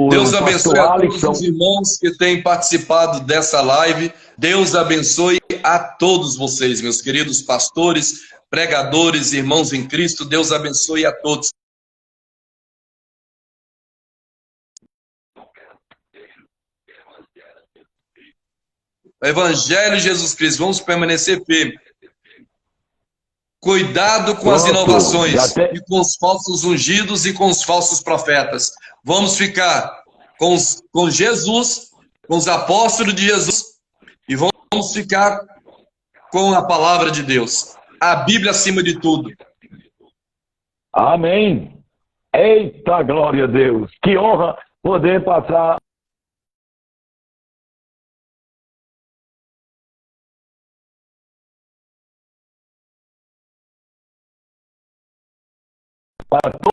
Deus abençoe a todos os irmãos que têm participado dessa live. Deus abençoe a todos vocês, meus queridos pastores, pregadores, irmãos em Cristo. Deus abençoe a todos. Evangelho de Jesus Cristo. Vamos permanecer firmes. Cuidado com as inovações e com os falsos ungidos e com os falsos profetas. Vamos ficar com Jesus, com os apóstolos de Jesus e vamos ficar com a palavra de Deus. A Bíblia acima de tudo. Amém. Eita, glória a Deus. Que honra poder passar para todo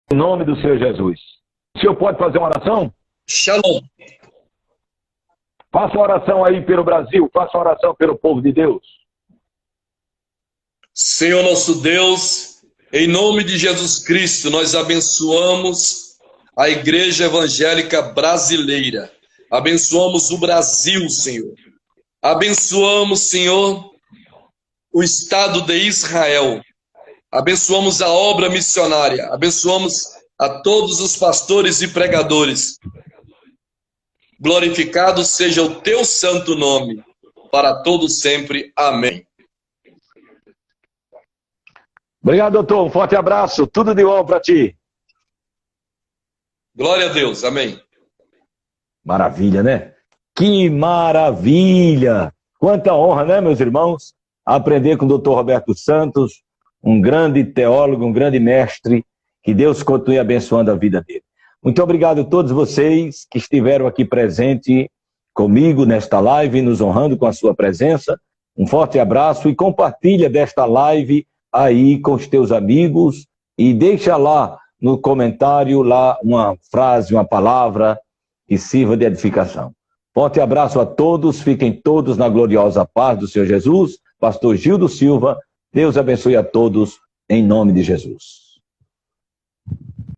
em nome do Senhor Jesus. O senhor pode fazer uma oração? Shalom. Faça uma oração aí pelo Brasil, faça uma oração pelo povo de Deus. Senhor nosso Deus, em nome de Jesus Cristo, nós abençoamos a Igreja Evangélica Brasileira. Abençoamos o Brasil, Senhor. Abençoamos, Senhor, o Estado de Israel. Abençoamos a obra missionária. Abençoamos a todos os pastores e pregadores. Glorificado seja o teu santo nome, para todos sempre. Amém. Obrigado, doutor. Um forte abraço. Tudo de bom para ti. Glória a Deus. Amém. Maravilha, né? Que maravilha! Quanta honra, né, meus irmãos? Aprender com o Dr. Roberto Santos, um grande teólogo, um grande mestre. Que Deus continue abençoando a vida dele. Muito obrigado a todos vocês que estiveram aqui presentes comigo nesta live, nos honrando com a sua presença. Um forte abraço e compartilha desta live aí com os teus amigos e deixa lá no comentário lá uma frase, uma palavra que sirva de edificação. Forte abraço a todos, fiquem todos na gloriosa paz do Senhor Jesus. Pastor Gildo Silva, Deus abençoe a todos em nome de Jesus.